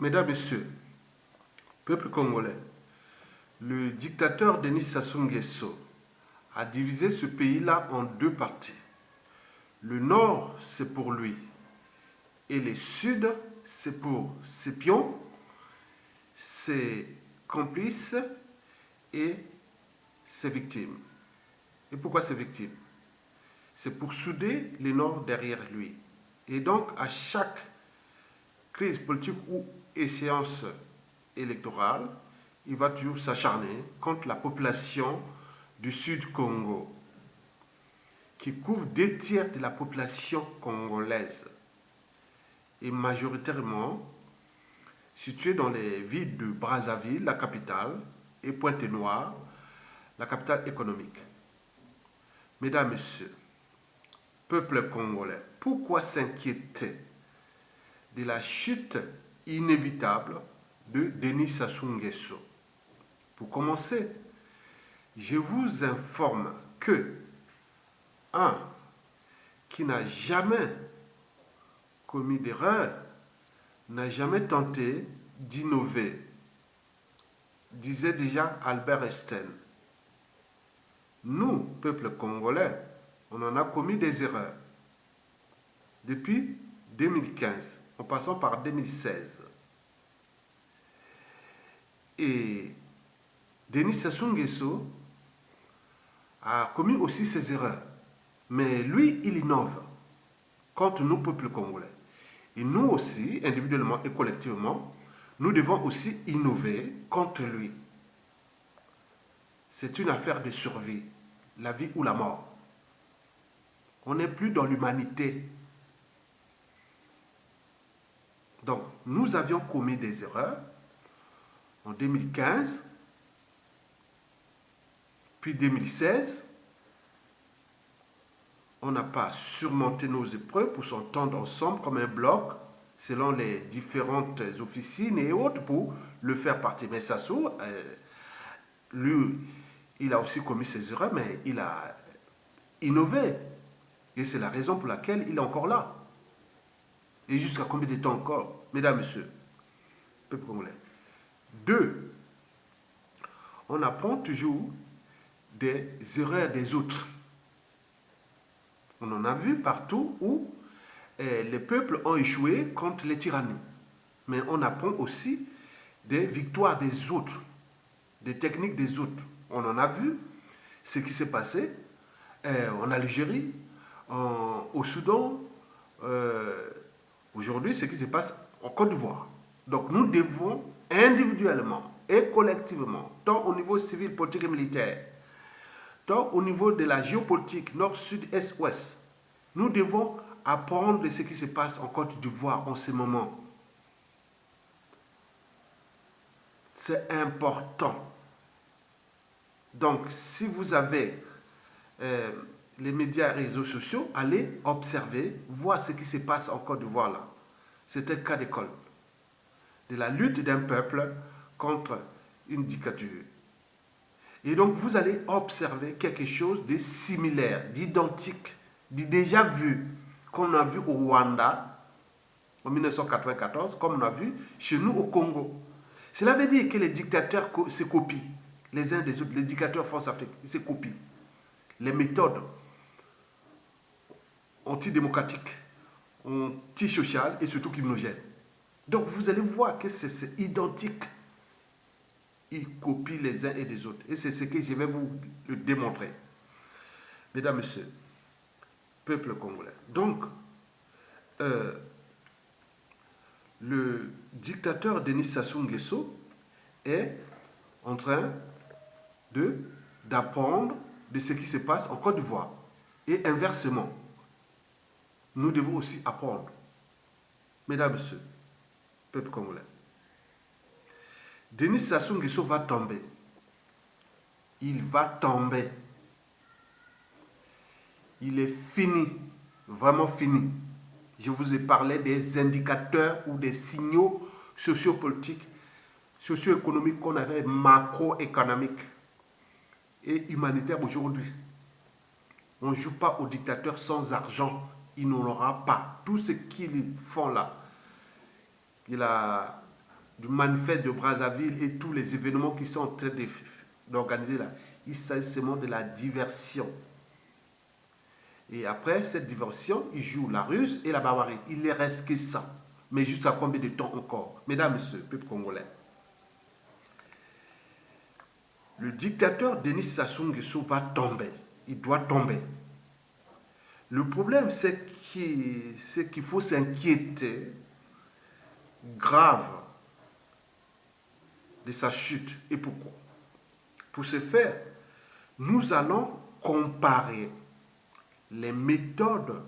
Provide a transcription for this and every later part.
Mesdames, Messieurs, peuple congolais, le dictateur Denis Sassou Nguesso a divisé ce pays-là en deux parties. Le nord, c'est pour lui, et le sud, c'est pour ses pions, ses complices et ses victimes. Et pourquoi ses victimes? C'est pour souder le nord derrière lui. Et donc, à chaque crise politique ou échéance électorale, il va toujours s'acharner contre la population du Sud Congo, qui couvre 2 tiers de la population congolaise, et majoritairement située dans les villes de Brazzaville, la capitale, et Pointe-Noire, la capitale économique. Mesdames, Messieurs, peuple congolais, pourquoi s'inquiéter de la chute inévitable de Denis Sassou Nguesso? Pour commencer, je vous informe que un qui n'a jamais commis d'erreur n'a jamais tenté d'innover, disait déjà Albert Einstein. Nous, peuple congolais, on en a commis des erreurs depuis 2015, en passant par 2016. Et Denis Sassou Nguesso a commis aussi ses erreurs. Mais lui, il innove contre nous, peuple congolais. Et nous aussi, individuellement et collectivement, nous devons aussi innover contre lui. C'est une affaire de survie, la vie ou la mort. On n'est plus dans l'humanité. Donc, nous avions commis des erreurs en 2015, puis 2016. On n'a pas surmonté nos épreuves pour s'entendre ensemble comme un bloc, selon les différentes officines et autres, pour le faire partir. Mais Sassou, lui, il a aussi commis ses erreurs, mais il a innové. Et c'est la raison pour laquelle il est encore là. Et jusqu'à combien de temps encore, mesdames, messieurs, peuple congolais? 2, on apprend toujours des erreurs des autres. On en a vu partout où les peuples ont échoué contre les tyrannies. Mais on apprend aussi des victoires des autres, des techniques des autres. On en a vu ce qui s'est passé en Algérie, au Soudan, aujourd'hui ce qui se passe en Côte d'Ivoire. Donc nous devons individuellement et collectivement, tant au niveau civil, politique et militaire, tant au niveau de la géopolitique nord, sud, est, ouest, nous devons apprendre de ce qui se passe en Côte d'Ivoire en ce moment. C'est important. Donc, si vous avez les médias et les réseaux sociaux, allez observer, voir ce qui se passe en Côte d'Ivoire là. C'est un cas d'école de la lutte d'un peuple contre une dictature. Et donc, vous allez observer quelque chose de similaire, d'identique, de déjà vu, qu'on a vu au Rwanda en 1994, comme on a vu chez nous au Congo. Cela veut dire que les dictateurs se copient les uns des autres. Les dictateurs France-Afrique, ils se copient. Les méthodes antidémocratiques, antisociales et surtout criminogènes. Donc, vous allez voir que c'est identique. Ils copient les uns et des autres. Et c'est ce que je vais vous le démontrer. Mesdames, Messieurs, peuple congolais. Donc, le dictateur Denis Sassou Nguesso est en train d'apprendre de ce qui se passe en Côte d'Ivoire. Et inversement, nous devons aussi apprendre. Mesdames, Messieurs, peuple congolais. Denis Sassou Nguesso va tomber. Il va tomber. Il est fini, vraiment fini. Je vous ai parlé des indicateurs ou des signaux sociopolitiques, socio-économiques qu'on appelle macroéconomiques et humanitaires aujourd'hui. On ne joue pas aux dictateurs sans argent. Il n'en aura pas. Tout ce qu'ils font là, il a du manifeste de Brazzaville et tous les événements qui sont en train d'organiser là. Il s'agit seulement de la diversion. Et après cette diversion, ils jouent la ruse et la barbarie. Il ne reste que ça. Mais jusqu'à combien de temps encore? Mesdames, Messieurs, peuple congolais, le dictateur Denis Sassou Nguesso va tomber. Il doit tomber. Le problème, c'est qu'il faut s'inquiéter grave de sa chute. Et pourquoi? Pour ce faire, nous allons comparer les méthodes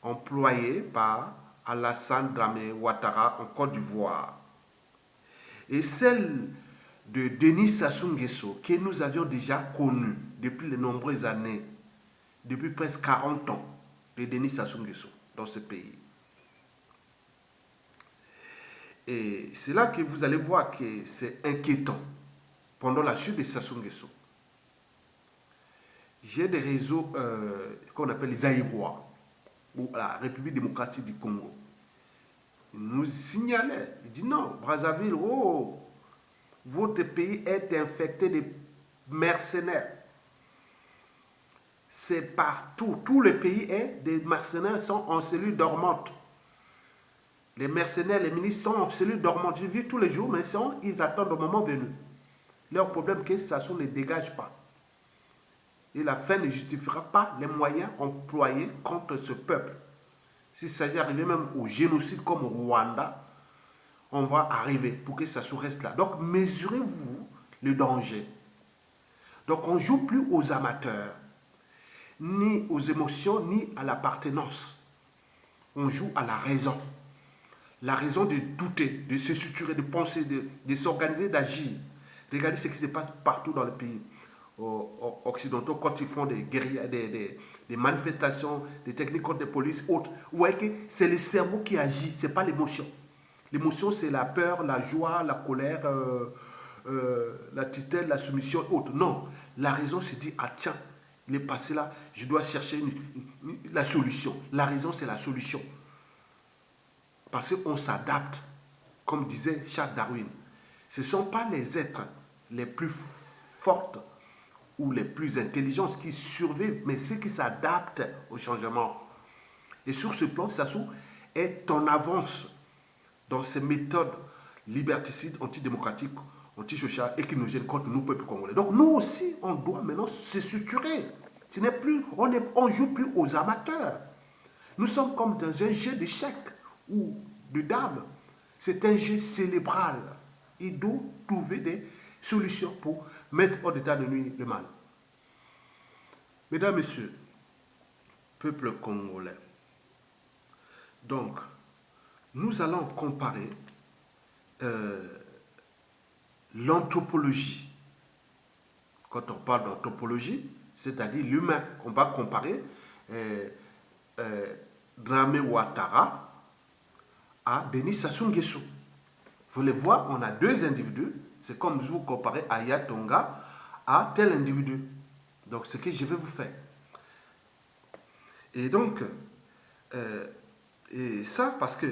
employées par Alassane Dramane Ouattara en Côte d'Ivoire et celles de Denis Sassou Nguesso que nous avions déjà connues depuis de nombreuses années, depuis presque 40 ans, de Denis Sassou Nguesso dans ce pays. Et c'est là que vous allez voir que c'est inquiétant. Pendant la chute de Sassou Nguesso, j'ai des réseaux qu'on appelle les Aïrois, ou la République démocratique du Congo. Ils nous signalaient, ils disent non, Brazzaville, oh, votre pays est infecté de mercenaires. C'est partout, tout le pays est, des mercenaires sont en cellule dormante. Les mercenaires, les ministres sont en cellule dormante. Ils vivent tous les jours, mais ils attendent le moment venu. Leur problème, c'est que Sassou ne dégage pas. Et la fin ne justifiera pas les moyens employés contre ce peuple. S'il s'agit d'arriver même au génocide comme au Rwanda, on va arriver pour que Sassou reste là. Donc, mesurez-vous le danger. Donc, on ne joue plus aux amateurs, ni aux émotions, ni à l'appartenance. On joue à la raison. La raison de douter, de se structurer, de penser, de s'organiser, d'agir. Regardez ce qui se passe partout dans le pays occidentaux quand ils font des guérillas, des manifestations, des techniques contre les polices, autres. Vous voyez que c'est le cerveau qui agit, ce n'est pas l'émotion. L'émotion, c'est la peur, la joie, la colère, la tristesse, la soumission, autres. Non, la raison se dit, ah tiens, il est passé là, je dois chercher la solution. La raison, c'est la solution. Parce qu'on s'adapte, comme disait Charles Darwin. Ce ne sont pas les êtres les plus fortes ou les plus intelligents qui survivent, mais ceux qui s'adaptent au changement. Et sur ce plan, Sassou est en avance dans ces méthodes liberticides, antidémocratiques, antisociales et qui nous gênent contre nous, peuple congolais. Donc nous aussi, on doit maintenant se structurer. Ce n'est plus, on ne joue plus aux amateurs. Nous sommes comme dans un jeu d'échecs ou de dames. C'est un jeu cérébral. Il doit trouver des solutions pour mettre hors d'état de nuire le mal. Mesdames, Messieurs, peuple congolais, donc, nous allons comparer l'anthropologie. Quand on parle d'anthropologie, c'est-à-dire l'humain, on va comparer Dramane Ouattara à Denis Sassou Nguesso. Vous les voyez, on a deux individus. C'est comme si vous comparez Aya Tonga à tel individu. Donc, ce que je vais vous faire. Et donc, et ça, parce que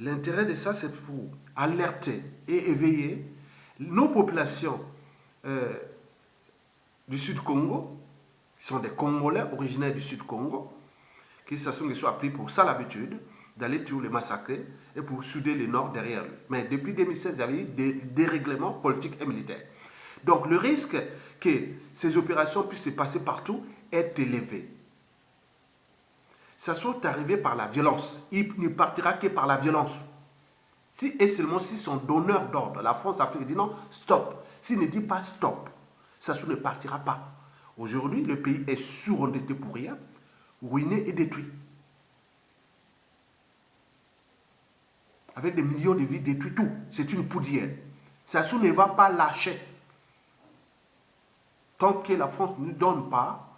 l'intérêt de ça, c'est pour alerter et éveiller nos populations du Sud-Congo, qui sont des Congolais originaires du Sud-Congo, qui Sassou Nguesso a pris pour ça l'habitude d'aller tuer les massacrer et pour souder le Nord derrière lui. Mais depuis 2016, il y avait eu des dérèglements politiques et militaires. Donc le risque que ces opérations puissent se passer partout est élevé. Sassou est arrivé par la violence. Il ne partira que par la violence. Si et seulement si son donneur d'ordre, la France-Afrique, dit non, stop. S'il ne dit pas stop, Sassou ne partira pas. Aujourd'hui, le pays est surendetté pour rien, ruiné et détruit. Avec des millions de vies détruites, tout. C'est une poudrière. Sassou ne va pas lâcher. Tant que la France ne donne pas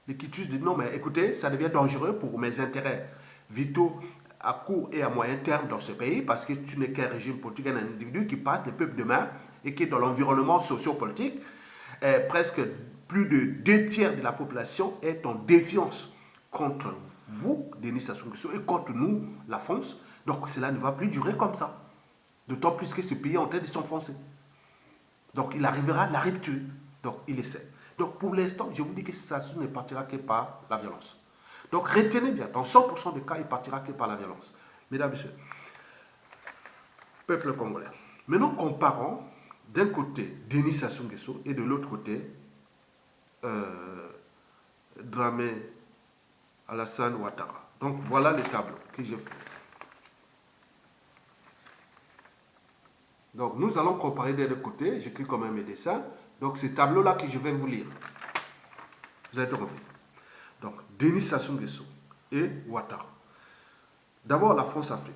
le quitus de non, mais écoutez, ça devient dangereux pour mes intérêts vitaux à court et à moyen terme dans ce pays, parce que tu n'es qu'un régime politique, un individu qui passe le peuple demain et qui est dans l'environnement socio-politique. Presque plus de 2/3 de la population est en défiance contre vous, Denis Sassou Nguesso, et contre nous, la France. Donc cela ne va plus durer comme ça. D'autant plus que ce pays est en train de s'enfoncer. Donc il arrivera à la rupture. Donc il essaie. Donc pour l'instant, je vous dis que Sassou ne partira que par la violence. Donc retenez bien, dans 100% des cas, il partira que par la violence. Mesdames et messieurs, peuple congolais. Maintenant, comparons d'un côté Denis Sassou Nguesso et de l'autre côté Dramé Alassane Ouattara. Donc voilà le tableau que j'ai fait. Donc nous allons comparer des deux côtés. J'écris quand même mes dessins. Donc ce tableau-là que je vais vous lire. Vous avez compris. Donc Denis Sassou Nguesso et Ouattara. D'abord la France-Afrique.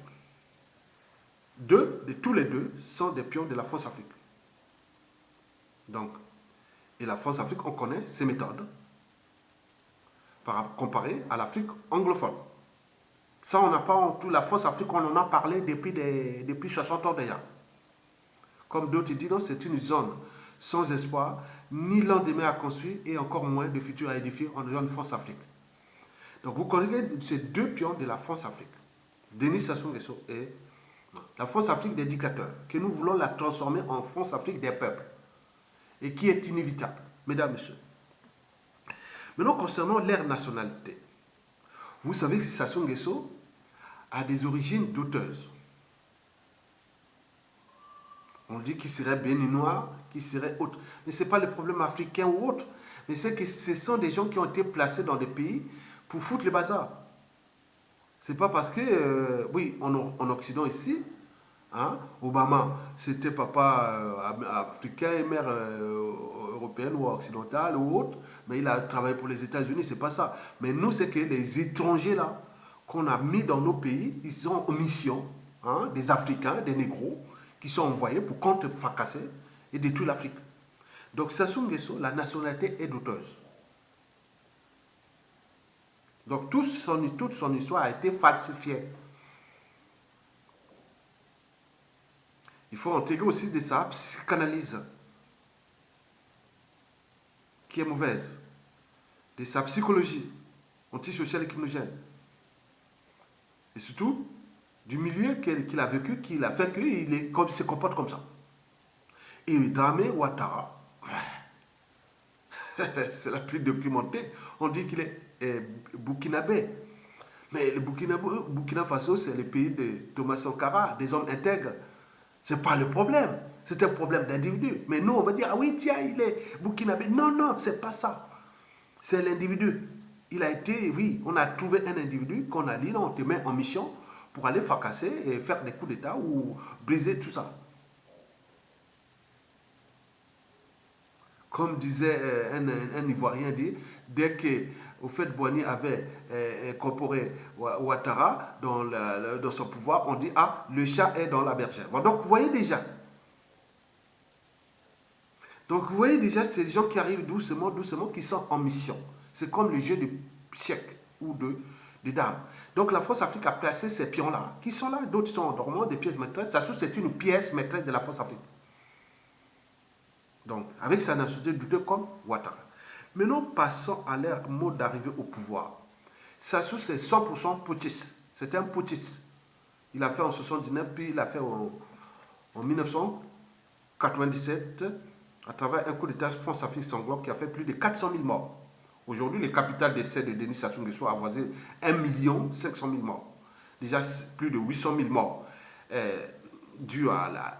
Tous les deux sont des pions de la France-Afrique. Donc, et la France-Afrique, on connaît ses méthodes comparé à l'Afrique anglophone. Ça, on n'a pas en tout. La France-Afrique, on en a parlé depuis 60 ans déjà. Comme d'autres disent, c'est une zone sans espoir, ni lendemain à construire et encore moins de futur à édifier en zone France-Afrique. Donc vous connaissez ces deux pions de la France-Afrique, Denis Sassou Nguesso et la France-Afrique des dictateurs, que nous voulons la transformer en France-Afrique des peuples et qui est inévitable, mesdames et messieurs. Maintenant, concernant leur nationalité, vous savez que Sassou Nguesso a des origines douteuses. On dit qu'il serait béninois, qu'il serait autre. Mais ce n'est pas le problème africain ou autre. Mais c'est que ce sont des gens qui ont été placés dans des pays pour foutre le bazar. Ce n'est pas parce que, oui, en Occident ici, hein, Obama, c'était papa africain et mère européenne ou occidentale ou autre, mais il a travaillé pour les États-Unis, c'est pas ça. Mais nous, c'est que les étrangers là, qu'on a mis dans nos pays, ils sont en mission, hein, des Africains, des négros, qui sont envoyés pour contre-fracasser et détruire l'Afrique. Donc Sassou Nguesso, la nationalité est douteuse. Donc toute son histoire a été falsifiée. Il faut intégrer aussi de sa psychanalyse, qui est mauvaise, de sa psychologie antisociale et criminogène. Et surtout, du milieu qu'il a vécu, qu'il a fait qu'il se comporte comme ça. Et Dramé Ouattara, c'est la plus documentée. On dit qu'il est burkinabé. Mais le Burkina Faso, c'est le pays de Thomas Sankara, des hommes intègres. Ce n'est pas le problème. C'est un problème d'individu. Mais nous, on va dire, ah oui, tiens, il est burkinabé. Non, non, ce n'est pas ça. C'est l'individu. Il a été, oui, on a trouvé un individu qu'on a dit, on te met en mission pour aller fracasser et faire des coups d'État ou briser tout ça. Comme disait un Ivoirien, dit, dès que Houphouët-Boigny avait incorporé Ouattara dans son pouvoir, on dit, ah, le chat est dans la bergère. Bon, donc, vous voyez déjà. Donc, vous voyez déjà ces gens qui arrivent doucement, doucement, qui sont en mission. C'est comme le jeu de chèques ou de dames. Donc, la France-Afrique a placé ces pions-là, qui sont là, d'autres sont endormants, des pièces maîtresses. Sassou, c'est une pièce maîtresse de la France-Afrique. Donc, avec sa nationalité douteuse comme Ouattara. Maintenant, passons à leur mode d'arrivée au pouvoir. Sassou, c'est 100% putschiste. C'est un putschiste. Il a fait en 1979, puis il a fait en 1997, à travers un coup d'État France-Afrique sanglant qui a fait plus de 400 000 morts. Aujourd'hui, le capital d'essai de Denis Sassou Nguesso a avoisiné 1 500 000 morts. Déjà plus de 800 000 morts dû à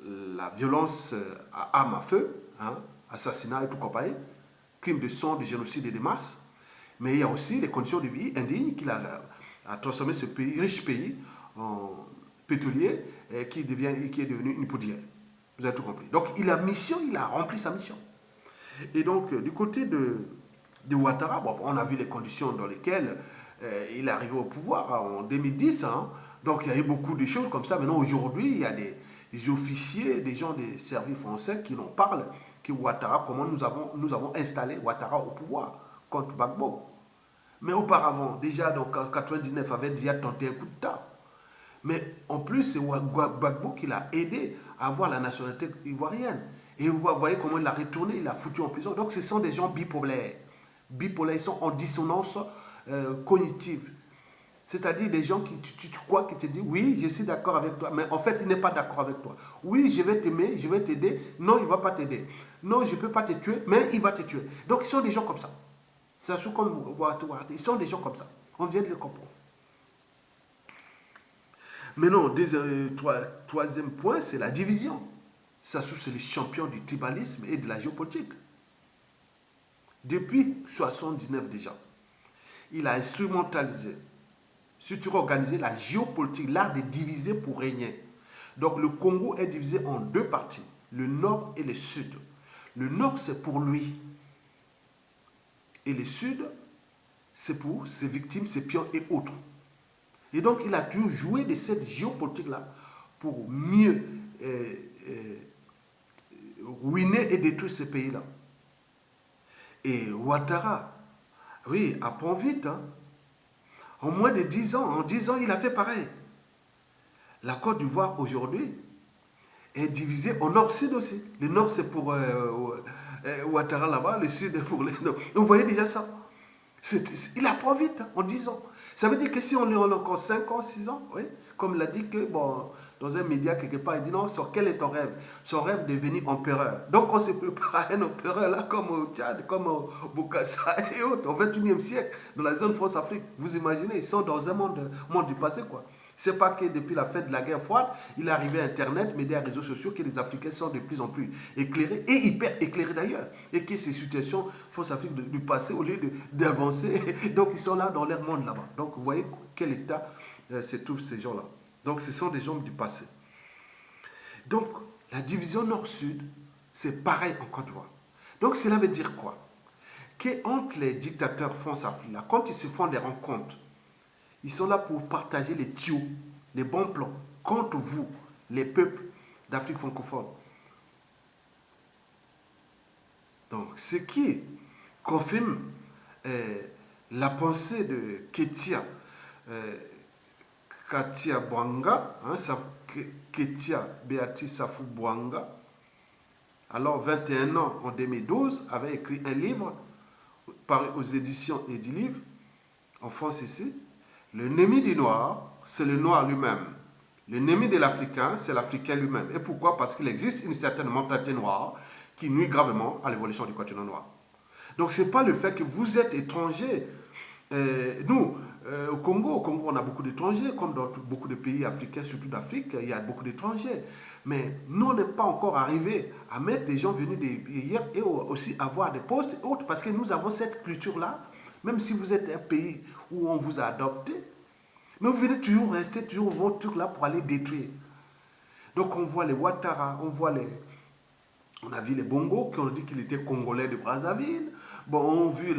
la violence à armes à feu, hein, assassinat et tout compagnie, crime de sang, de génocide et de masse. Mais il y a aussi les conditions de vie indignes qu'il a transformé ce pays, riche pays en pétrolier qui est devenu une poudrière. Vous avez tout compris. Donc il a rempli sa mission. Et donc du côté de Ouattara, bon, on a vu les conditions dans lesquelles il est arrivé au pouvoir en 2010. Hein. Donc il y a eu beaucoup de choses comme ça. Maintenant aujourd'hui, il y a des officiers, des gens des services français qui en parlent, que Ouattara, comment nous avons installé Ouattara au pouvoir contre Gbagbo. Mais auparavant, déjà donc, en 1999, avait déjà tenté un coup d'État. Mais en plus, c'est Gbagbo qui l'a aidé à avoir la nationalité ivoirienne. Et vous voyez comment il l'a retourné, il l'a foutu en prison. Donc ce sont des gens bipolaires. Bipolaires, ils sont en dissonance cognitive. C'est-à-dire des gens qui tu crois qui te disent oui, je suis d'accord avec toi, mais en fait, il n'est pas d'accord avec toi. Oui, je vais t'aimer, je vais t'aider. Non, il ne va pas t'aider. Non, je ne peux pas te tuer, mais il va te tuer. Donc, ils sont des gens comme ça. C'est comme ils sont des gens comme ça. On vient de le comprendre. Maintenant, troisième point, c'est la division. Sassou, c'est le champion du tribalisme et de la géopolitique. Depuis 1979 déjà, il a instrumentalisé, surtout organisé la géopolitique, l'art de diviser pour régner. Donc le Congo est divisé en deux parties, le nord et le sud. Le nord, c'est pour lui. Et le sud, c'est pour ses victimes, ses pions et autres. Et donc, il a toujours joué de cette géopolitique-là pour mieux ruiner et détruire ce pays-là. Et Ouattara, oui, apprend vite. Hein. En moins de 10 ans, en 10 ans, il a fait pareil. La Côte d'Ivoire, aujourd'hui, est divisée en nord-sud aussi. Le nord, c'est pour Ouattara là-bas, le sud est pour les nord. Vous voyez déjà ça. Il apprend vite, hein, en 10 ans. Ça veut dire que si on est encore 5 ans, 6 ans, oui, comme il a dit que, bon, dans un média quelque part, il dit non, quel est ton rêve? Son rêve de devenir empereur. Donc on se prépare à un empereur là, comme au Tchad, comme au Bokassa et autres, au 21e siècle, dans la zone France-Afrique. Vous imaginez, ils sont dans un monde du passé, quoi. C'est pas que depuis la fin de la guerre froide, il est arrivé à Internet, médias, réseaux sociaux, que les Africains sont de plus en plus éclairés, et hyper éclairés d'ailleurs. Et que ces situations France-Afrique du passé, au lieu d'avancer, donc ils sont là dans leur monde là-bas. Donc vous voyez quel état se trouvent ces gens-là. Donc ce sont des gens du passé. Donc la division nord-sud, c'est pareil en Côte d'Ivoire. Donc cela veut dire quoi? Qu'entre les dictateurs France-Afrique, quand ils se font des rencontres, ils sont là pour partager les tuyaux, les bons plans contre vous, les peuples d'Afrique francophone. Donc, ce qui confirme la pensée de Katia Bwanga, hein, Ketia Béatrice Safou Bwanga, alors 21 ans en 2012, avait écrit un livre paru aux éditions Edilivre, en France ici. L'ennemi du noir, c'est le noir lui-même. L'ennemi de l'Africain, c'est l'Africain lui-même. Et pourquoi? Parce qu'il existe une certaine mentalité noire qui nuit gravement à l'évolution du continent noir. Donc ce n'est pas le fait que vous êtes étranger. Nous, au Congo, on a beaucoup d'étrangers, comme dans beaucoup de pays africains, surtout d'Afrique, il y a beaucoup d'étrangers. Mais nous, on n'est pas encore arrivé à mettre des gens venus d'ailleurs et aussi avoir des postes et autres, parce que nous avons cette culture-là. Même si vous êtes un pays où on vous a adopté, mais vous venez toujours rester toujours votre truc là pour aller détruire. Donc on voit les Ouattara, on a vu les Bongo qui ont dit qu'il était congolais de Brazzaville. Bon, on a vu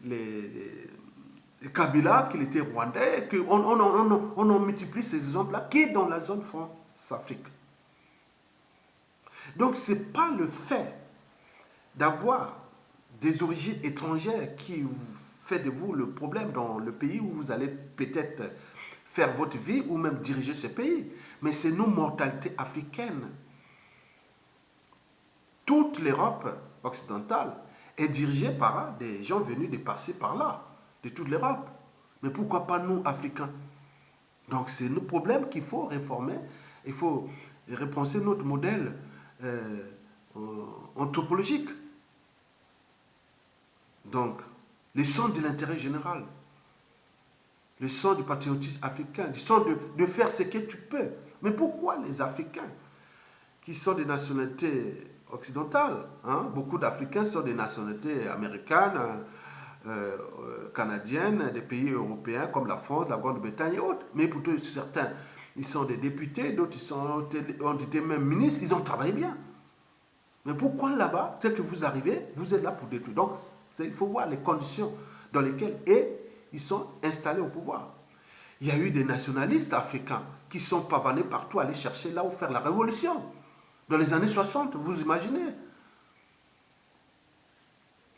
les Kabila qu'il était rwandais. On en multiplie ces exemples-là qui est dans la zone France-Afrique. Donc ce n'est pas le fait d'avoir des origines étrangères qui fait de vous le problème dans le pays où vous allez peut-être faire votre vie ou même diriger ce pays. Mais c'est nos mentalités africaines. Toute l'Europe occidentale est dirigée par des gens venus de par-ci, par-là, de toute l'Europe. Mais pourquoi pas nous, Africains? Donc c'est nos problèmes qu'il faut réformer. Il faut repenser notre modèle anthropologique. Donc, le sens de l'intérêt général, le sens du patriotisme africain, le sens de faire ce que tu peux. Mais pourquoi les Africains, qui sont des nationalités occidentales, hein, beaucoup d'Africains sont des nationalités américaines, canadiennes, des pays européens comme la France, la Grande-Bretagne et autres, mais plutôt certains, ils sont des députés, d'autres ont été même ministres, ils ont travaillé bien. Mais pourquoi là-bas, dès que vous arrivez, vous êtes là pour détruire? Donc, il faut voir les conditions dans lesquelles ils sont installés au pouvoir. Il y a eu des nationalistes africains qui sont pavanés partout, aller chercher là où faire la révolution. Dans les années 60, vous imaginez.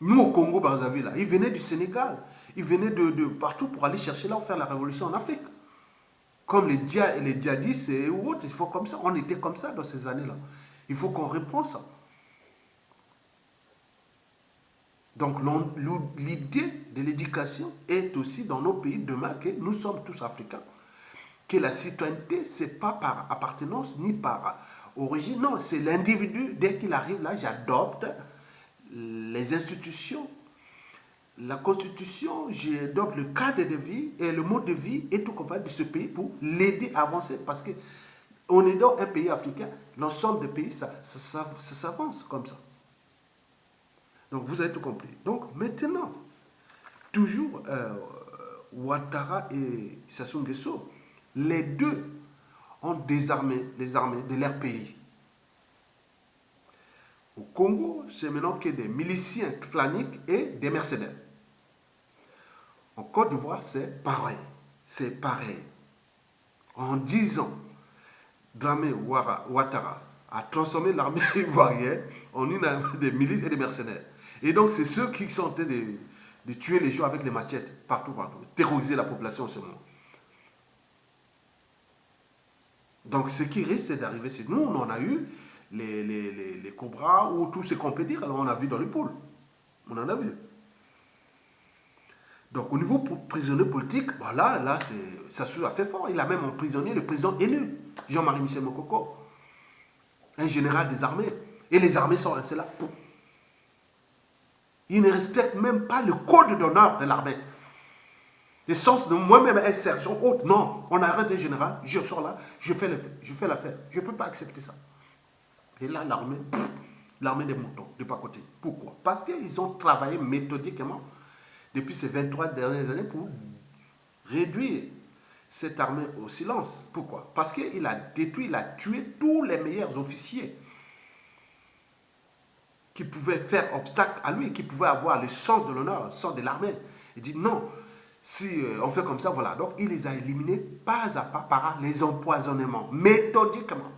Nous, au Congo, Brazzaville, ils venaient du Sénégal. Ils venaient de partout pour aller chercher là où faire la révolution en Afrique. Comme les djihadistes et autres, il faut comme ça. On était comme ça dans ces années-là. Il faut qu'on réponde ça. Donc l'idée de l'éducation est aussi dans nos pays demain que nous sommes tous africains. Que la citoyenneté, ce n'est pas par appartenance ni par origine, non, c'est l'individu, dès qu'il arrive là, j'adopte les institutions, la constitution, j'adopte le cadre de vie et le mode de vie et tout compagnie de ce pays pour l'aider à avancer parce que on est dans un pays africain, l'ensemble des pays, ça s'avance comme ça. Donc vous avez tout compris. Donc maintenant, toujours Ouattara et Sassou Nguesso, les deux ont désarmé les armées de leur pays. Au Congo, c'est maintenant que des miliciens claniques et des mercenaires. En Côte d'Ivoire, c'est pareil. C'est pareil. En 10 ans, Dramé Ouattara a transformé l'armée ivoirienne en une armée de milices et de mercenaires. Et donc, c'est ceux qui sont en train de tuer les gens avec les machettes, partout, terroriser la population en ce moment. Donc, ce qui risque, c'est d'arriver chez nous. On en a eu les cobras ou tout ce qu'on peut dire. Alors, on a vu dans les pôles. On en a vu. Donc, au niveau prisonnier politique, voilà, là, ça a fait fort. Il a même emprisonné le président élu, Jean-Marie Michel Mokoko, un général des armées. Et les armées sont restées là. Ils ne respectent même pas le code d'honneur de l'armée. Le sens de moi-même, un sergent haute, non, on arrête un général, je sors là, je fais l'affaire. Je ne peux pas accepter ça. Et là, l'armée des moutons, de pas côté. Pourquoi? Parce qu'ils ont travaillé méthodiquement depuis ces 23 dernières années pour réduire cette armée au silence. Pourquoi? Parce qu'il a détruit, il a tué tous les meilleurs officiers qui pouvaient faire obstacle à lui, qui pouvaient avoir le sens de l'honneur, le sens de l'armée. Il dit non, si on fait comme ça, voilà. Donc il les a éliminés pas à pas par les empoisonnements, méthodiquement.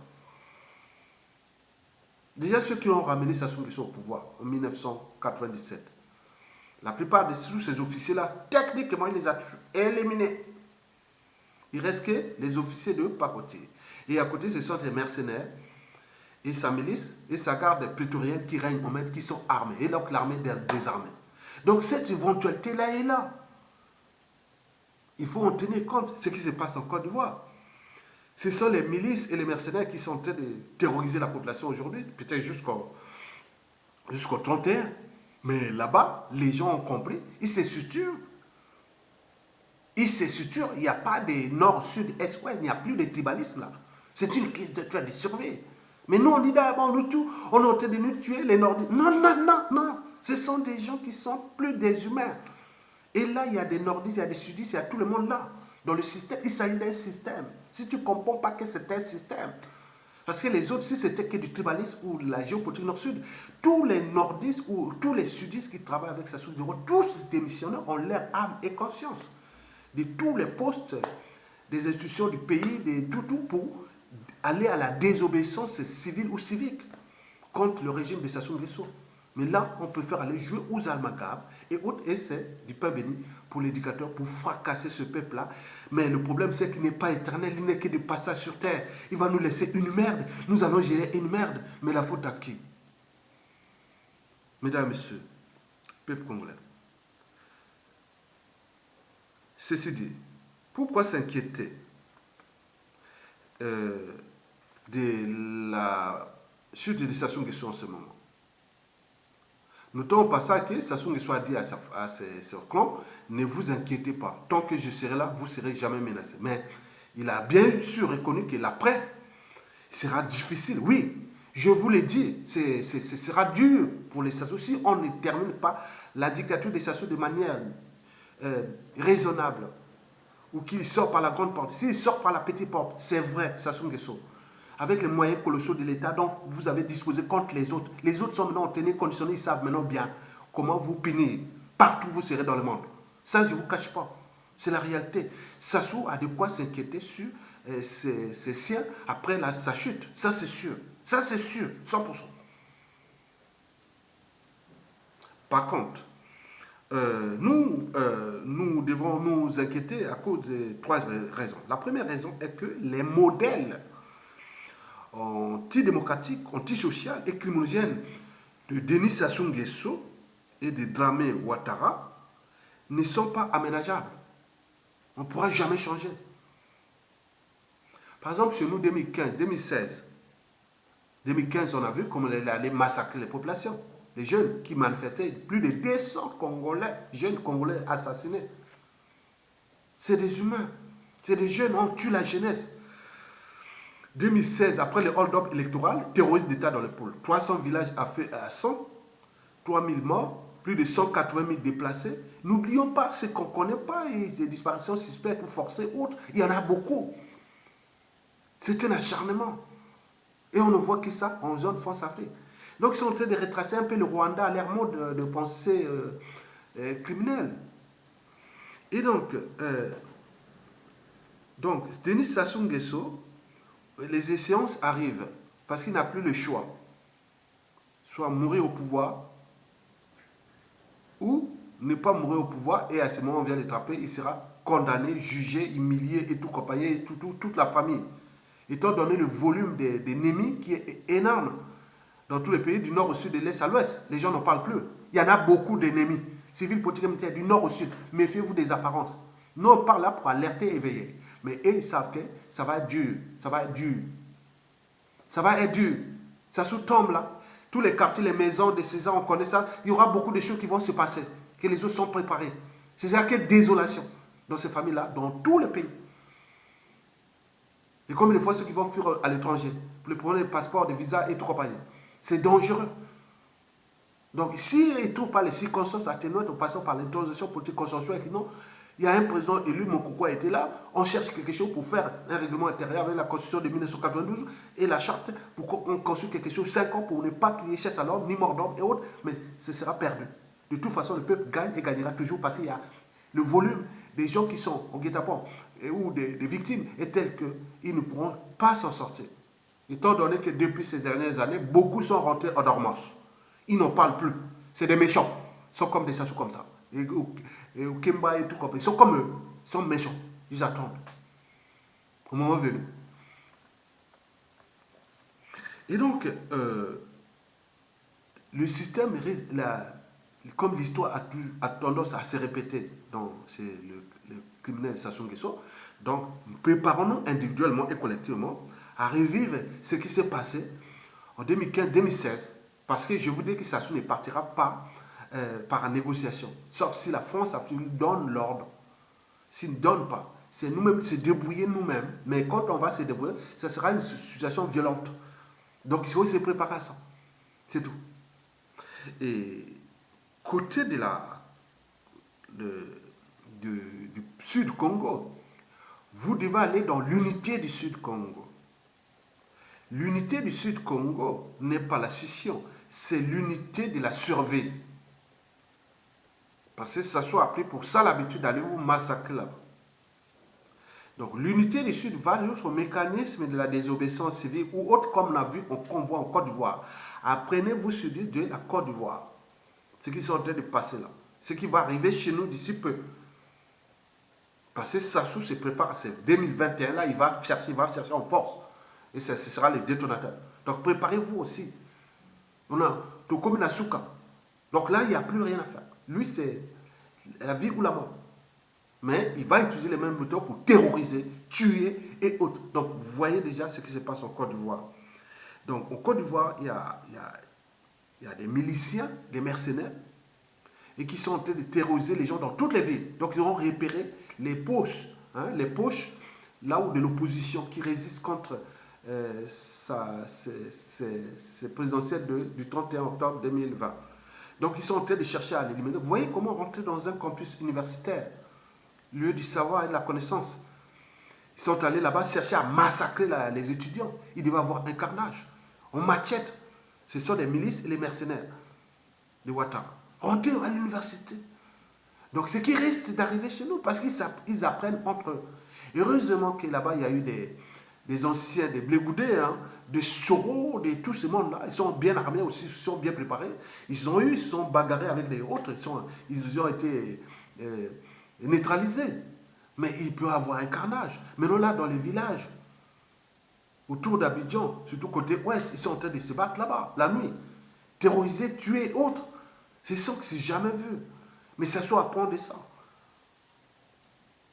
Déjà ceux qui ont ramené Sassou Nguesso au pouvoir en 1997, la plupart de ces officiers-là, techniquement, il les a éliminés. Il reste que les officiers de pacotille. Et à côté, ce sont des mercenaires et sa milice et sa garde prétorienne qui règnent en maître, qui sont armés. Et donc l'armée désarmée. Donc cette éventualité-là est là. Il faut en tenir compte, ce qui se passe en Côte d'Ivoire. Ce sont les milices et les mercenaires qui sont en train de terroriser la population aujourd'hui, peut-être jusqu'au 31. Mais là-bas, les gens ont compris, ils se suturent. Ils se suturent, il n'y a pas de nord, sud, est, ouest, il n'y a plus de tribalisme là. C'est une question de survie. Mais nous, on dit d'abord, nous tous, on est en train de nous tuer les nordiques. Non, non, non, non. Ce sont des gens qui sont plus des humains. Et là, il y a des nordistes, il y a des sudistes, il y a tout le monde là. Dans le système, il s'agit d'un système. Si tu ne comprends pas que c'est un système, parce que les autres, si c'était que du tribalisme ou de la géopolitique nord-sud, tous les nordistes ou tous les sudistes qui travaillent avec Sassou Nguesso, tous les démissionnaires ont leur âme et conscience de tous les postes des institutions du pays, de tout pour aller à la désobéissance civile ou civique contre le régime de Sassou Nguesso. Mais là, on peut faire aller jouer aux almagabes et autres, et c'est du pain béni pour l'éducateur, pour fracasser ce peuple-là. Mais le problème, c'est qu'il n'est pas éternel, il n'est que de passage sur terre. Il va nous laisser une merde, nous allons gérer une merde. Mais la faute à qui? Mesdames et messieurs, peuple congolais. Ceci dit, pourquoi s'inquiéter de la chute de Sassou Nguesso en ce moment? Notons au passage que Sassou Nguesso a dit à ses clans, ne vous inquiétez pas, tant que je serai là, vous ne serez jamais menacés. Mais il a bien sûr reconnu que l'après sera difficile. Oui, je vous l'ai dit, ce sera dur pour les Sassou. Si on ne termine pas la dictature des Sassou de manière raisonnable, ou qu'il sort par la grande porte, s'il sort par la petite porte, c'est vrai, Sassou Nguesso, avec les moyens colossaux de l'État dont vous avez disposé contre les autres. Les autres sont maintenant en tenue conditionnée, ils savent maintenant bien comment vous punir. Partout vous serez dans le monde. Ça, je ne vous cache pas. C'est la réalité. Sassou a de quoi s'inquiéter sur ses siens après sa chute. Ça, c'est sûr. Ça, c'est sûr, 100%. Par contre, nous devons nous inquiéter à cause de 3 raisons. La première raison est que les modèles antidémocratique, antisocial et criminogène de Denis Sassou Nguesso et de Dramé Ouattara ne sont pas aménageables. On ne pourra jamais changer. Par exemple, chez nous, 2015, 2016, 2015, on a vu comment elle allait massacrer les populations. Les jeunes qui manifestaient, plus de 200 Congolais, jeunes Congolais assassinés. C'est des humains. C'est des jeunes, on tue la jeunesse. 2016, après le hold-up électoral, terrorisme d'État dans le pôle. 300 villages à 100, 3000 morts, plus de 180 000 déplacés. N'oublions pas ce qu'on ne connaît pas, et des disparitions suspectes ou forcées, autres. Il y en a beaucoup. C'est un acharnement. Et on ne voit que ça en zone France-Afrique. Donc ils sont en train de retracer un peu le Rwanda à leur mode de pensée criminelle. Et donc Denis Sassou Nguesso, les échéances arrivent parce qu'il n'a plus le choix. Soit mourir au pouvoir ou ne pas mourir au pouvoir, et à ce moment on vient l'attraper, il sera condamné, jugé, humilié et tout compagnie, toute la famille. Étant donné le volume des ennemis qui est énorme dans tous les pays du nord au sud, de l'est à l'ouest, les gens n'en parlent plus. Il y en a beaucoup d'ennemis, civils, politiques, militaires, du nord au sud. Méfiez-vous des apparences. Nous, on parle là pour alerter et éveiller. Mais eux, ils savent que ça va être dur, ça va être dur. Ça va être dur. Ça sous-tombe là. Tous les quartiers, les maisons de ces gens, on connaît ça. Il y aura beaucoup de choses qui vont se passer, que les autres sont préparés. C'est-à-dire qu'il y a désolation dans ces familles-là, dans tous les pays. Et combien de fois ceux qui vont fuir à l'étranger, pour le problème des passeports, des visas et tout compagnie. C'est dangereux. Donc, s'ils ne trouvent pas les circonstances atténuantes en passant par les transitions politiques consensuelles, non, il y a un président élu, Mokoko a été là, on cherche quelque chose pour faire un règlement intérieur avec la constitution de 1992 et la charte pour qu'on construise quelque chose 5 ans pour ne pas qu'il y ait chasse à l'homme, ni mort d'homme et autres, mais ce sera perdu. De toute façon, le peuple gagne et gagnera toujours parce qu'il y a le volume des gens qui sont au guet-apens ou des victimes est tel qu'ils ne pourront pas s'en sortir. Étant donné que depuis ces dernières années, beaucoup sont rentrés en dormance. Ils n'en parlent plus. C'est des méchants. Ils sont comme des Sassou comme ça. Et au Kemba et tout comme ça. Ils sont comme eux. Ils sont méchants. Ils attendent. Au moment venu. Et donc, le système, comme l'histoire a tendance à se répéter dans le criminel Sassou Nguesso, donc préparons-nous individuellement et collectivement à revivre ce qui s'est passé en 2015-2016, parce que je vous dis que Sassou ne partira pas par négociation, sauf si la France donne l'ordre. S'il ne donne pas, c'est nous-mêmes se débrouiller nous-mêmes, mais quand on va se débrouiller, ça sera une situation violente. Donc il faut se préparer à ça. C'est tout. Et côté du Sud Congo, vous devez aller dans l'unité du Sud Congo. L'unité du Sud Congo n'est pas la scission, c'est l'unité de la survie. Parce que ça soit appris pour ça l'habitude d'aller vous massacrer là-bas. Donc l'unité du Sud va sur le mécanisme de la désobéissance civile ou autre comme on a vu qu'on voit en Côte d'Ivoire. Apprenez-vous sur de la Côte d'Ivoire. Ce qui est en train de passer là. Ce qui va arriver chez nous d'ici peu. Parce que Sassou se prépare, c'est 2021 là, il va chercher en force. Et ce sera le détonateur. Donc préparez-vous aussi. On a tout comme Nasuka. Donc là, il n'y a plus rien à faire. Lui, c'est la vie ou la mort. Mais il va utiliser les mêmes méthodes pour terroriser, tuer et autres. Donc vous voyez déjà ce qui se passe en Côte d'Ivoire. Donc en Côte d'Ivoire, il y a des miliciens, des mercenaires, et qui sont en train de terroriser les gens dans toutes les villes. Donc ils auront repéré les poches, là où de l'opposition qui résiste contre ces présidentielles du 31 octobre 2020. Donc ils sont en train de chercher à l'éliminer. Vous voyez comment rentrer dans un campus universitaire, lieu du savoir et de la connaissance. Ils sont allés là-bas chercher à massacrer les étudiants. Il devait y avoir un carnage. On machette. Ce sont des milices et les mercenaires de Ouattara. Rentrez à l'université. Donc ce qui risque d'arriver chez nous, parce qu'ils apprennent entre eux. Heureusement que là-bas, il y a eu des anciens, des blégoudés, des Soro, de tout ce monde-là. Ils sont bien armés aussi, ils sont bien préparés. Ils sont bagarrés avec les autres, ils ont été neutralisés. Mais il peut y avoir un carnage. Maintenant là, dans les villages, autour d'Abidjan, surtout côté ouest, ils sont en train de se battre là-bas, la nuit. Terrorisés, tués, autres. C'est ça que c'est jamais vu. Mais ça soit apprendre de ça.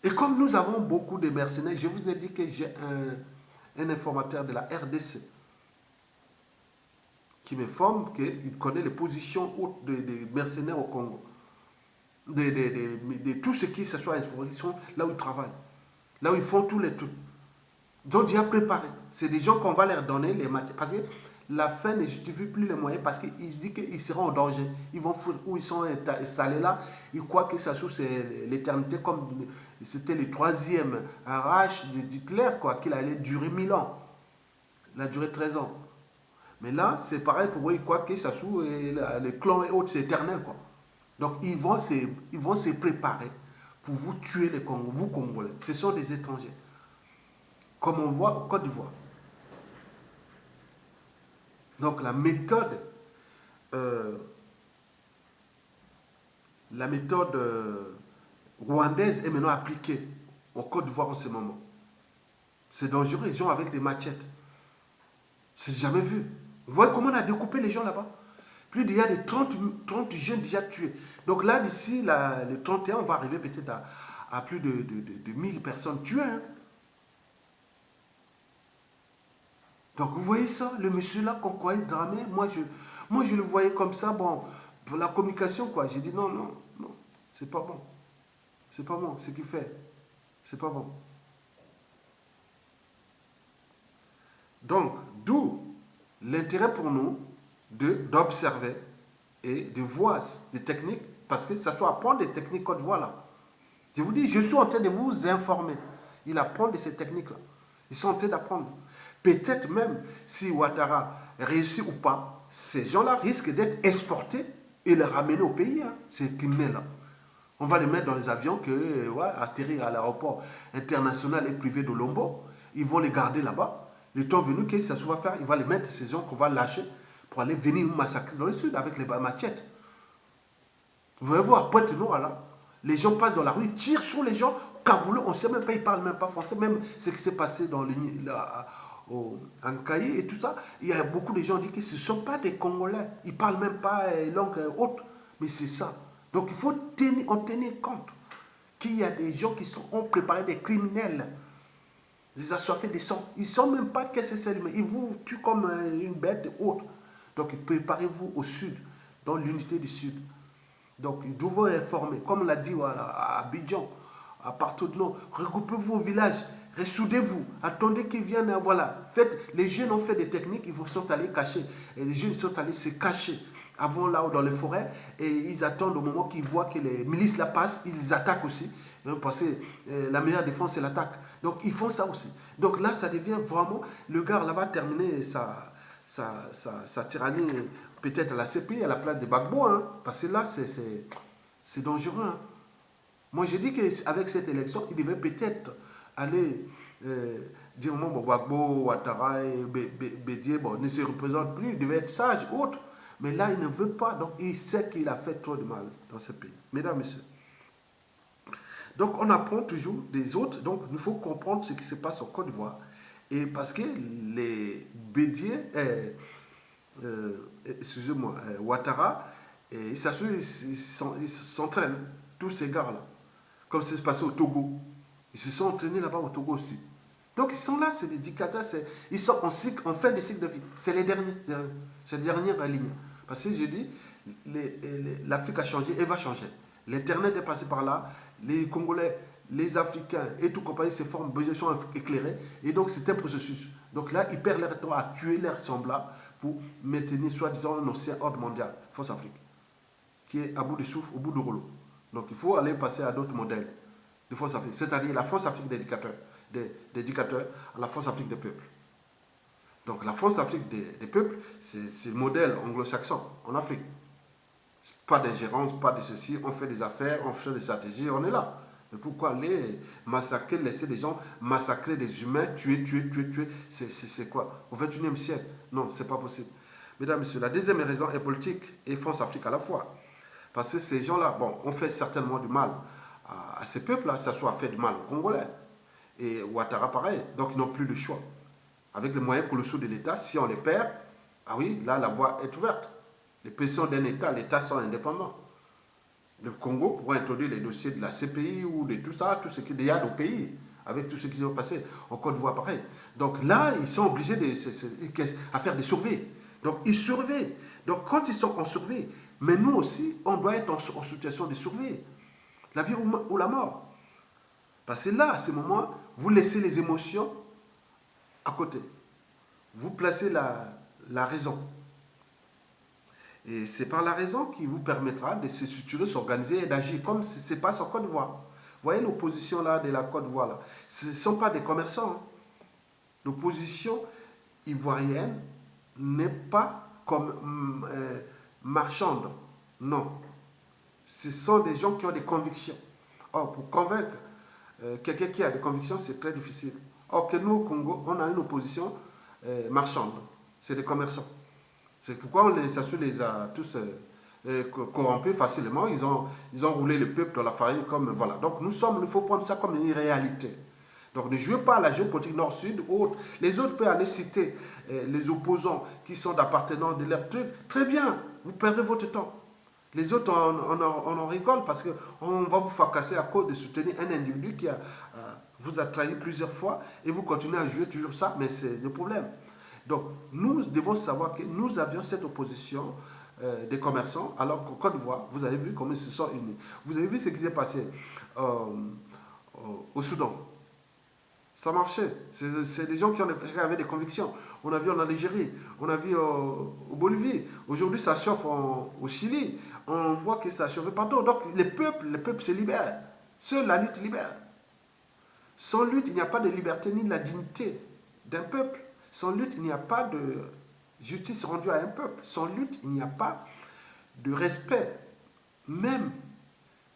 Et comme nous avons beaucoup de mercenaires, je vous ai dit que j'ai un informateur de la RDC qui m'informe qu'il connaît les positions hautes des mercenaires au Congo. De tout ce qui se soit ils sont là où ils travaillent. Là où ils font tous les trucs. Donc, déjà préparé. C'est des gens qu'on va leur donner les matières. Parce que la fin ne justifie plus les moyens parce qu'il dit qu'ils seront en danger. Ils vont foutre où ils sont installés là. Ils croient que ça c'est l'éternité comme c'était le troisième arrache d'Hitler, quoi, qu'il allait durer 1000 ans. Il a duré 13 ans. Mais là, c'est pareil pour eux. Ils croient que ça sous les clans et autres, c'est éternel, quoi. Donc, ils vont se préparer pour vous tuer les Congolais, vous Congolais. Ce sont des étrangers. Comme on voit au Côte d'Ivoire. Donc la méthode rwandaise est maintenant appliquée au Côte d'Ivoire en ce moment. C'est dangereux, les gens avec des machettes. C'est jamais vu. Vous voyez comment on a découpé les gens là-bas? Plus d'il y a des 30 jeunes déjà tués. Donc là, d'ici le 31, on va arriver peut-être à plus de 1000 personnes tuées. Hein. Donc vous voyez ça, le monsieur là qu'on croyait dramé, moi je le voyais comme ça, bon, pour la communication quoi. J'ai dit non, non, non, c'est pas bon. C'est pas bon, ce qu'il fait. C'est pas bon. Donc, d'où l'intérêt pour nous d'observer et de voir des techniques, parce que ça soit apprendre des techniques Côte d'Ivoire là. Je vous dis, je suis en train de vous informer. Il apprend de ces techniques-là. Ils sont en train d'apprendre. Peut-être même, si Ouattara réussit ou pas, ces gens-là risquent d'être exportés et les ramener au pays, hein, ces criminels-là. On va les mettre dans les avions qui atterrir à l'aéroport international et privé de Lombo. Ils vont les garder là-bas. Le temps venu, que ça se va faire, il va les mettre, ces gens qu'on va lâcher pour aller venir massacrer dans le sud avec les machettes. Vous voyez voir, Pointe-Noire là, les gens passent dans la rue, tirent sur les gens. Kaboulou, on ne sait même pas, ils ne parlent même pas français. Même ce qui s'est passé dans en Kaye et tout ça, il y a beaucoup de gens qui disent que ce ne sont pas des Congolais. Ils ne parlent même pas langue haute. Mais c'est ça. Donc il faut en tenir compte qu'il y a des gens qui ont préparé des criminels, des assoiffés de sang. Ils ne savent même pas qu'est-ce que c'est. Ils vous tuent comme une bête haute. Donc préparez-vous au sud, dans l'unité du sud. Donc, ils doivent informer, comme l'a dit voilà, à Abidjan, à partout de nous. Regroupez-vous au village, ressoudez-vous, attendez qu'ils viennent, voilà. Faites, les jeunes ont fait des techniques, ils sont allés cacher. Et les jeunes sont allés se cacher avant là dans les forêts et ils attendent au moment qu'ils voient que les milices la passent, ils attaquent aussi. Parce que la meilleure défense, c'est l'attaque. Donc, ils font ça aussi. Donc là, ça devient vraiment, le gars là va terminer sa tyrannie. Peut-être à la CPI, à la place de Gbagbo, hein, parce que là, c'est dangereux. Hein. Moi, je dis qu'avec cette élection, il devait peut-être aller dire, bon, Gbagbo, Ouattara et Bédié, bon, ne se représentent plus, il devait être sage, autre. Mais là, il ne veut pas, donc il sait qu'il a fait trop de mal dans ce pays. Mesdames, Messieurs. Donc, on apprend toujours des autres, donc il faut comprendre ce qui se passe en Côte d'Ivoire. Et parce que les Bédié... excusez-moi, Ouattara, ils s'entraînent, tous ces gars-là, comme c'est passé au Togo. Ils se sont entraînés là-bas au Togo aussi. Donc ils sont là, c'est des dictateurs, ils sont en fin de cycle de vie. C'est les derniers, c'est les dernières lignes. Parce que je dis, l'Afrique a changé et va changer. L'Internet est passé par là, les Congolais, les Africains et tout compagnie se forment, sont éclairés. Et donc c'est un processus. Donc là, ils perdent leur temps à tuer leurs semblables pour maintenir soi-disant un ancien ordre mondial, Force Afrique, qui est à bout de souffle, au bout de rouleau. Donc il faut aller passer à d'autres modèles de Force Afrique, c'est-à-dire la Force Afrique des dictateurs à la Force Afrique des peuples. Donc la Force Afrique des peuples, c'est le modèle anglo-saxon en Afrique. Pas d'ingérence, pas de ceci, on fait des affaires, on fait des stratégies, on est là. Mais pourquoi aller massacrer, laisser des gens massacrer des humains, tuer, c'est quoi? Au XXIe siècle? Non, c'est pas possible. Mesdames, Messieurs, la deuxième raison est politique et France Afrique à la fois. Parce que ces gens-là, bon, on fait certainement du mal à ces peuples-là, ça soit fait du mal aux Congolais. Et Ouattara, pareil. Donc, ils n'ont plus de choix. Avec les moyens colossaux de l'État, si on les perd, ah oui, là, la voie est ouverte. les positions d'un État, l'État sont indépendants. Le Congo pourra introduire les dossiers de la CPI ou de tout ça, tout ce qu'il y a au pays, avec tout ce qui s'est passé. En Côte d'Ivoire, pareil. Donc là, ils sont obligés à faire des surveilles. Donc ils surveillent. Donc quand ils sont en surveille, mais nous aussi, on doit être en situation de surveille. La vie ou la mort. Parce que là, à ce moment, vous laissez les émotions à côté. Vous placez la raison. Et c'est par la raison qui vous permettra de se structurer, s'organiser et d'agir comme se passe en Côte d'Ivoire. Vous voyez l'opposition là de la Côte d'Ivoire là. Ce ne sont pas des commerçants. Hein. L'opposition ivoirienne n'est pas comme marchande. Non. Ce sont des gens qui ont des convictions. Or, pour convaincre quelqu'un qui a des convictions, c'est très difficile. Or, que nous, au Congo, on a une opposition marchande. C'est des commerçants. C'est pourquoi ça les a tous corrompus facilement. Ils ont roulé le peuple dans la farine comme voilà. Donc il faut prendre ça comme une réalité. Donc ne jouez pas à la géopolitique nord-sud ou autre. Les autres peuvent aller citer les opposants qui sont d'appartenance de leur truc. Très bien, vous perdez votre temps. Les autres, on en rigole parce qu'on va vous fracasser à cause de soutenir un individu qui vous a trahi plusieurs fois et vous continuez à jouer toujours ça, mais c'est le problème. Donc, nous devons savoir que nous avions cette opposition des commerçants, alors qu'en Côte d'Ivoire, vous avez vu comment ils se sont unis. Vous avez vu ce qui s'est passé au Soudan. Ça marchait. C'est des gens qui avaient des convictions. On a vu en Algérie, on a vu au Bolivie. Aujourd'hui, ça chauffe au Chili. On voit que ça chauffe partout. Donc, les peuples se libèrent. Seule la lutte libère. Sans lutte, il n'y a pas de liberté ni de la dignité d'un peuple. Sans lutte, il n'y a pas de justice rendue à un peuple. Sans lutte, il n'y a pas de respect, même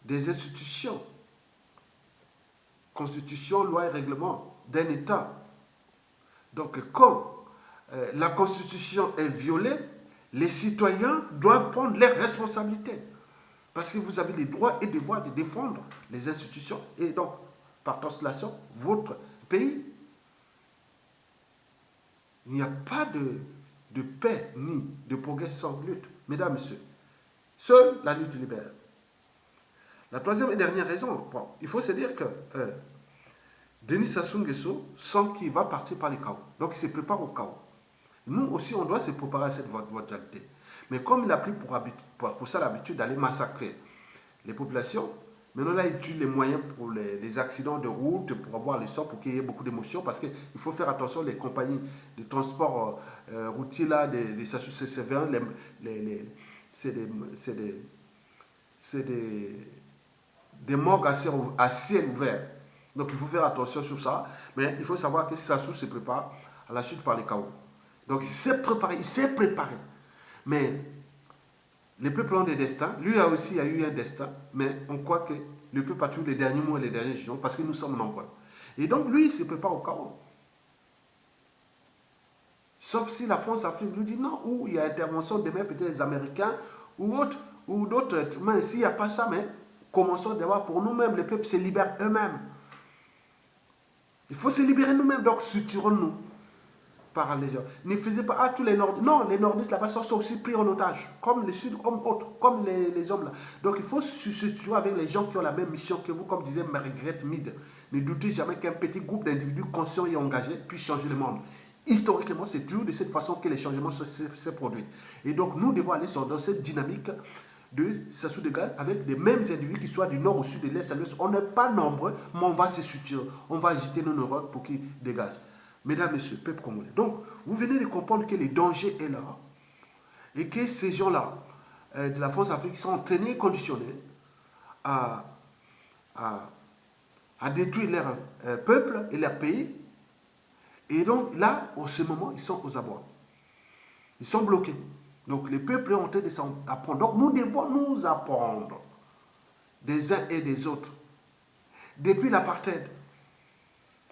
des institutions, constitution, loi et règlement d'un État. Donc, quand la constitution est violée, les citoyens doivent prendre leurs responsabilités. Parce que vous avez les droits et devoirs de défendre les institutions et donc, par translation, votre pays. Il n'y a pas de paix ni de progrès sans lutte. Mesdames, Messieurs, seule la lutte libère. La troisième et dernière raison, bon, il faut se dire que Denis Sassou Nguesso sent qu'il va partir par le chaos. Donc il se prépare au chaos. Nous aussi, on doit se préparer à cette volatilité. Mais comme il a pris pour ça l'habitude d'aller massacrer les populations, maintenant là, il utilise les moyens pour les accidents de route, pour avoir les sorts, pour qu'il y ait beaucoup d'émotions, parce qu'il faut faire attention, les compagnies de transport routier, là, c'est des morgues à ciel ouvert. Donc il faut faire attention sur ça, mais il faut savoir que Sassou se prépare à la chute par les chaos. Donc il s'est préparé. Mais les peuples ont des destins. Lui aussi a eu un destin, mais on croit que le peuple a toujours les derniers mots et les derniers jours parce que nous sommes nombreux. Et donc lui, il se prépare au chaos. Sauf si la France-Afrique lui dit non, ou il y a intervention demain, peut-être les Américains ou autres, ou d'autres. Mais s'il n'y a pas ça, mais commençons d'abord pour nous-mêmes. Les peuples se libèrent eux-mêmes. Il faut se libérer nous-mêmes, donc structurons-nous. Par les gens. Ne faisez pas tous les nordistes. Non, les nordistes là-bas sont aussi pris en otage, comme les sud, comme les hommes là. Donc il faut se situer avec les gens qui ont la même mission que vous, comme disait Margaret Mead. Ne doutez jamais qu'un petit groupe d'individus conscients et engagés puisse changer le monde. Historiquement, c'est toujours de cette façon que les changements se produisent. Et donc nous devons aller dans cette dynamique de Sassou Nguesso avec les mêmes individus qui soient du nord au sud, de l'est à l'ouest. On n'est pas nombreux, mais on va se structurer. On va agiter nos neurones pour qu'ils dégagent. Mesdames, Messieurs, peuple congolais. Donc, vous venez de comprendre que le danger est là et que ces gens-là de la France-Afrique sont entraînés et conditionnés à détruire leur peuple et leur pays. Et donc, là, en ce moment, ils sont aux abois. Ils sont bloqués. Donc, les peuples ont en train de s'apprendre. Donc, nous devons nous apprendre des uns et des autres. Depuis l'apartheid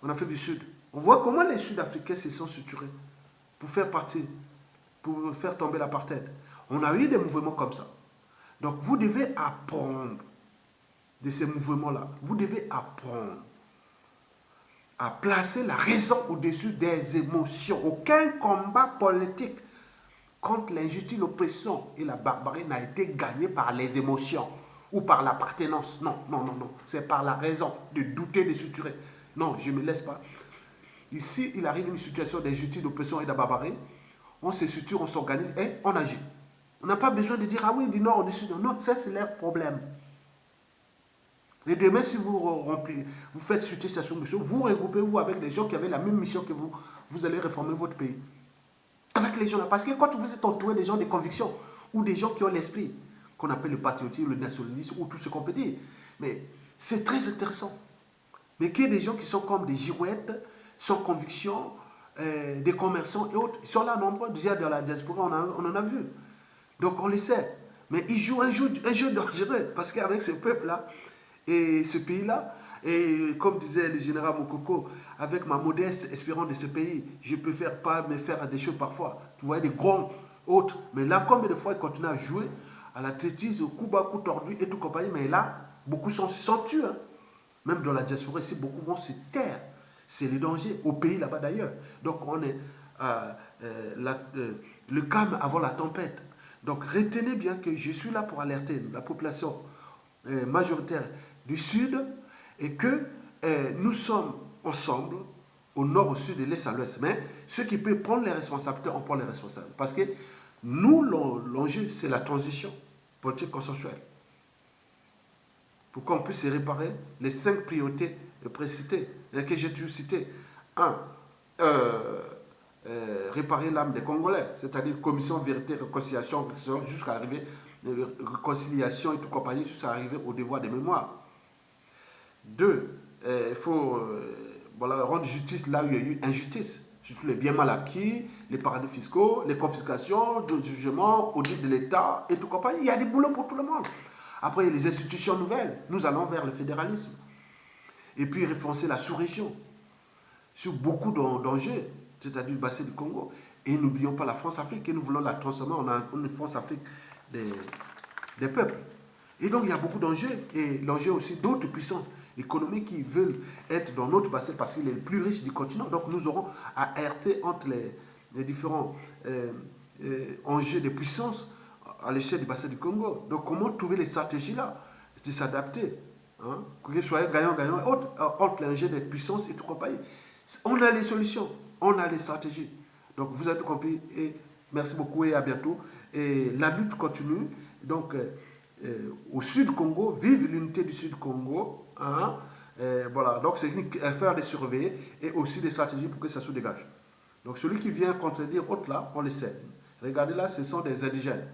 en Afrique du Sud, on voit comment les Sud-Africains se sont structurés pour faire tomber l'apartheid. On a eu des mouvements comme ça. Donc vous devez apprendre de ces mouvements-là. Vous devez apprendre à placer la raison au-dessus des émotions. Aucun combat politique contre l'injustice, l'oppression et la barbarie n'a été gagnée par les émotions ou par l'appartenance. Non, non, non, non. C'est par la raison de douter, de suturer. Non, je ne me laisse pas. Ici, il arrive une situation d'injustice, d'oppression et de barbarie. On se suture, on s'organise et on agit. On n'a pas besoin de dire, ah oui, du nord, du sud. Non, ça, c'est leur problème. Et demain, si vous faites suture cette mission, vous regroupez-vous avec des gens qui avaient la même mission que vous. Vous allez réformer votre pays. Avec les gens là. Parce que quand vous êtes entouré des gens de conviction ou des gens qui ont l'esprit, qu'on appelle le patriotisme, le nationalisme ou tout ce qu'on peut dire. Mais c'est très intéressant. Mais qu'il y ait des gens qui sont comme des girouettes, sans conviction, des commerçants et autres. Ils sont là nombreux. Déjà dans la diaspora, on en a vu. Donc on le sait. Mais ils jouent un jeu dangereux. Parce qu'avec ce peuple-là et ce pays-là, et comme disait le général Mokoko, avec ma modeste espérance de ce pays, je préfère pas me faire des choses parfois. Tu vois, des grands autres. Mais là, combien de fois ils continuent à jouer à l'athlétisme, au coup bas, coup tordu et tout compagnie. Mais là, beaucoup sont tués. Hein. Même dans la diaspora ici, beaucoup vont se taire. C'est le danger, au pays là-bas d'ailleurs. Donc on est le calme avant la tempête. Donc retenez bien que je suis là pour alerter la population majoritaire du Sud et que nous sommes ensemble, au nord, au sud, de l'est à l'ouest. Mais ceux qui peuvent prendre les responsabilités, on prend les responsabilités. Parce que nous, l'enjeu, c'est la transition politique consensuelle. Pour qu'on puisse réparer les 5 priorités précitées, que j'ai toujours citées. 1. Réparer l'âme des Congolais, c'est-à-dire commission, vérité, réconciliation, jusqu'à arriver, réconciliation et tout compagnie, jusqu'à arriver au devoir de mémoire. 2. Il faut rendre justice là où il y a eu injustice, surtout les biens mal acquis, les paradis fiscaux, les confiscations, le jugement, audit de l'État et tout compagnie. Il y a des boulots pour tout le monde. Après, il y a les institutions nouvelles. Nous allons vers le fédéralisme. Et puis, renforcer la sous-région sur beaucoup d'enjeux, c'est-à-dire le bassin du Congo. Et n'oublions pas la France-Afrique, que nous voulons la transformer en une France-Afrique des peuples. Et donc, il y a beaucoup d'enjeux. Et l'enjeu aussi d'autres puissances économiques qui veulent être dans notre bassin parce qu'il est le plus riche du continent. Donc, nous aurons à heurter entre les différents enjeux de puissance à l'échelle du bassin du Congo. Donc, comment trouver les stratégies là de s'adapter, hein, que ce soit gagnant-gagnant, entre les enjeux des puissances et tout compagnie. On a les solutions, on a les stratégies. Donc, vous avez tout compris et merci beaucoup et à bientôt. Et la lutte continue. Donc, au Sud Congo, vive l'unité du Sud Congo. Hein, voilà, donc c'est une affaire de surveiller et aussi des stratégies pour que ça se dégage. Donc, celui qui vient contredire autre là, on le sait. Regardez là, ce sont des indigènes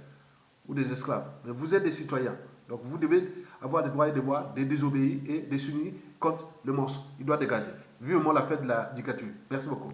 ou des esclaves. Mais vous êtes des citoyens. Donc vous devez avoir des droits et des devoirs, de désobéir et de s'unir contre le monstre. Il doit dégager. Vivement la fête de la dictature. Merci beaucoup.